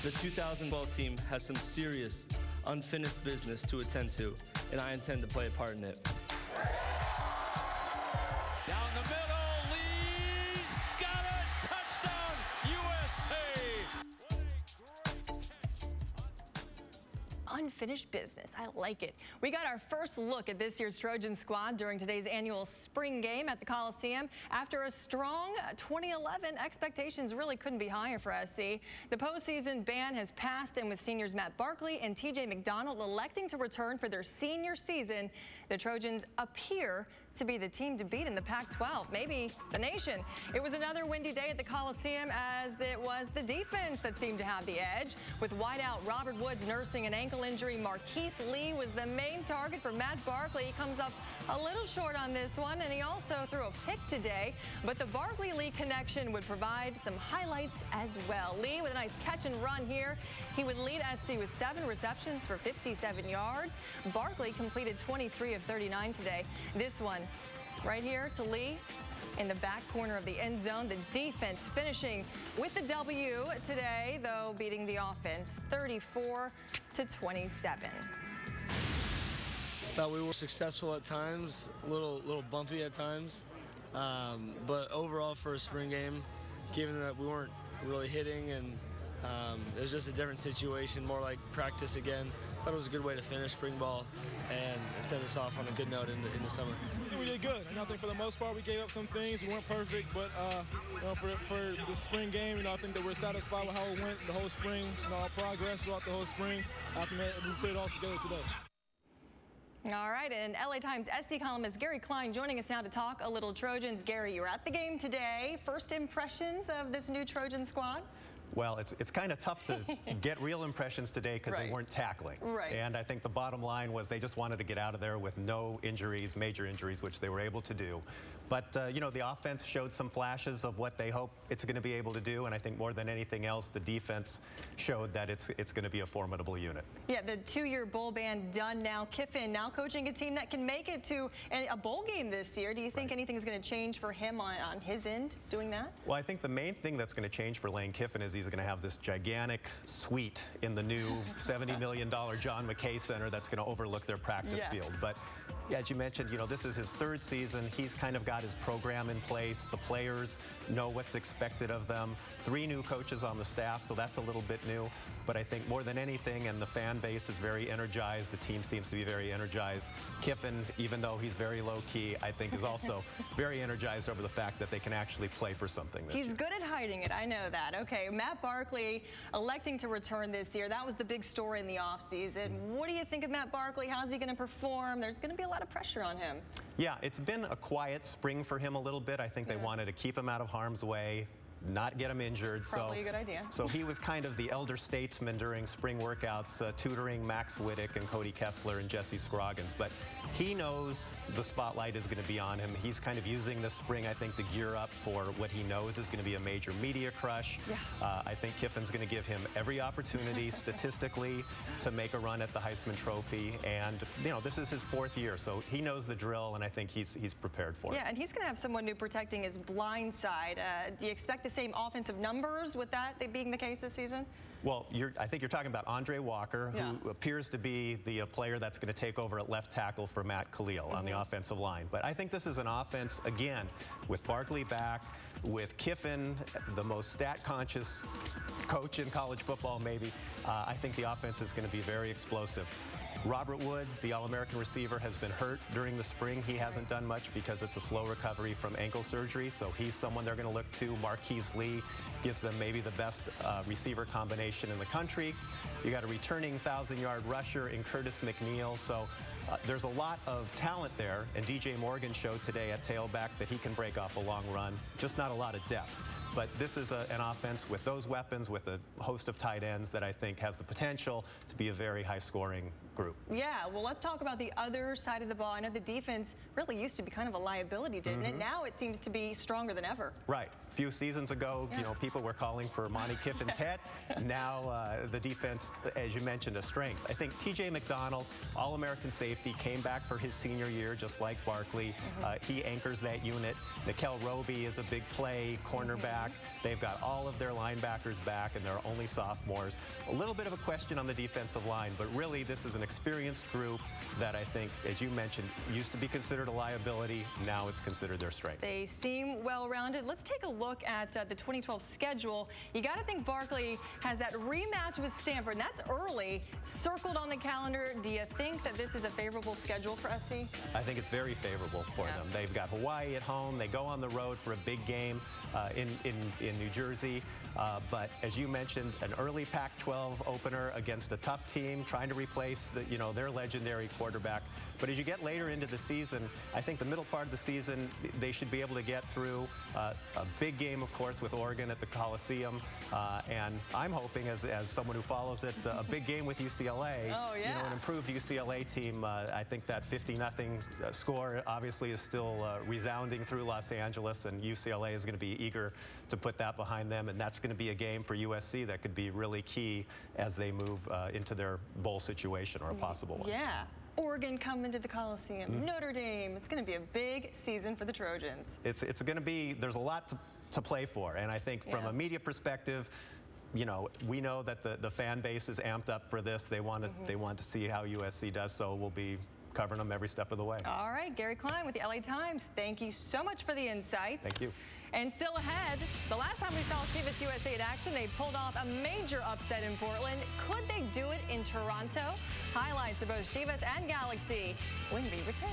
The 2012 team has some serious, unfinished business to attend to, and I intend to play a part in it. Down the middle, Lee's got it! Touchdown, USA! Unfinished business. I like it. We got our first look at this year's Trojan squad during today's annual spring game at the Coliseum. After a strong 2011, expectations really couldn't be higher for SC. The postseason ban has passed, and with seniors Matt Barkley and TJ McDonald electing to return for their senior season, the Trojans appear to be the team to beat in the Pac-12, maybe the nation. It was another windy day at the Coliseum, as it was the defense that seemed to have the edge. With wideout Robert Woods nursing an ankle injury, Marquise Lee was the main target for Matt Barkley. He comes up a little short on this one, and he also threw a pick today. But the Barkley-Lee connection would provide some highlights as well. Lee with a nice catch and run here. He would lead SC with 7 receptions for 57 yards. Barkley completed 23 of 39 today. This one right here to Lee in the back corner of the end zone. The defense finishing with the W today, though beating the offense 34-27. Thought we were successful at times, a little bumpy at times, but overall for a spring game, given that we weren't really hitting and it was just a different situation, more like practice again. I thought it was a good way to finish spring ball and set us off on a good note in the summer. I think we did good, and I think for the most part we gave up some things. We weren't perfect, but for the spring game, I think that we're satisfied with how it went the whole spring. Our progress throughout the whole spring. I think that we put it all together today. All right, and LA Times SC columnist Gary Klein joining us now to talk a little Trojans. Gary, you're at the game today. First impressions of this new Trojan squad? Well, it's kind of tough to get real impressions today because they weren't tackling. Right. And I think the bottom line was they just wanted to get out of there with no injuries, major injuries, which they were able to do. But, you know, the offense showed some flashes of what they hope it's going to be able to do. And I think more than anything else, the defense showed that it's going to be a formidable unit. Yeah, the 2-year bowl ban done now. Kiffin now coaching a team that can make it to a bowl game this year. Do you think anything's going to change for him on his end doing that? Well, I think the main thing that's going to change for Lane Kiffin is he's going to have this gigantic suite in the new $70 million John McKay Center that's going to overlook their practice field. But as you mentioned, you know, this is his 3rd season. He's kind of got his program in place. The players know what's expected of them. 3 new coaches on the staff, so that's a little bit new. But I think more than anything, and the fan base is very energized. The team seems to be very energized. Kiffin, even though he's very low-key, I think is also very energized over the fact that they can actually play for something this year. He's good at hiding it. I know that. Okay, Matt Barkley electing to return this year. That was the big story in the offseason. What do you think of Matt Barkley? How's he going to perform? There's going to be a lot of pressure on him. Yeah, it's been a quiet spring for him a little bit. I think they wanted to keep him out of harm's way, not get him injured. Probably a good idea. So he was kind of the elder statesman during spring workouts, tutoring Max Wittick and Cody Kessler and Jesse Scroggins. But he knows the spotlight is going to be on him. He's kind of using this spring, I think, to gear up for what he knows is going to be a major media crush. I think Kiffin's going to give him every opportunity statistically to make a run at the Heisman Trophy. And, you know, this is his 4th year, so he knows the drill, and I think he's prepared for it. Yeah, and he's going to have someone new protecting his blind side. Do you expect the same offensive numbers with that being the case this season? Well, I think you're talking about Andre Walker, who appears to be the player that's going to take over at left tackle for Matt Khalil on the offensive line. But I think this is an offense, again, with Barkley back, with Kiffin, the most stat-conscious coach in college football, maybe. I think the offense is going to be very explosive. Robert Woods, the All-American receiver, has been hurt during the spring. He hasn't done much because it's a slow recovery from ankle surgery, so he's someone they're going to look to. Marquise Lee gives them maybe the best receiver combination in the country. You got a returning 1,000-yard rusher in Curtis McNeil, so there's a lot of talent there, and DJ Morgan showed today at tailback that he can break off a long run, just not a lot of depth. But this is an offense with those weapons, with a host of tight ends that I think has the potential to be a very high-scoring group. Yeah, well, let's talk about the other side of the ball. I know the defense really used to be kind of a liability, didn't it? Now it seems to be stronger than ever. Right. A few seasons ago, you know, people were calling for Monty Kiffin's head. Now the defense, as you mentioned, a strength. I think TJ McDonald, All-American safety, came back for his senior year, just like Barkley. He anchors that unit. Nickel Roby is a big play cornerback. back. They've got all of their linebackers back, and they're only sophomores. A little bit of a question on the defensive line, but really this is an experienced group that I think, as you mentioned, used to be considered a liability. Now it's considered their strength. They seem well-rounded. Let's take a look at the 2012 schedule. You got to think Barkley has that rematch with Stanford, and that's early, circled on the calendar. Do you think that this is a favorable schedule for SC? I think it's very favorable for them. They've got Hawaii at home. They go on the road for a big game in New Jersey. But as you mentioned, an early Pac-12 opener against a tough team, trying to replace their legendary quarterback. But as you get later into the season, I think the middle part of the season, they should be able to get through a big game, of course, with Oregon at the Coliseum. And I'm hoping, as someone who follows it, a big game with UCLA. Oh, yeah. An improved UCLA team. I think that 50-0 score obviously is still resounding through Los Angeles, and UCLA is going to be eager to put that behind them. And that's going to be a game for USC that could be really key as they move into their bowl situation, or a possible one. Yeah. Oregon coming to the Coliseum, Notre Dame. It's going to be a big season for the Trojans. It's going to be, there's a lot to play for. And I think from a media perspective, we know that the fan base is amped up for this. They want to see how USC does, so we'll be covering them every step of the way. All right, Gary Klein with the LA Times. Thank you so much for the insights. Thank you. And still ahead, the last time we saw Chivas USA in action, they pulled off a major upset in Portland. Could they do it in Toronto? Highlights of both Chivas and Galaxy when we return.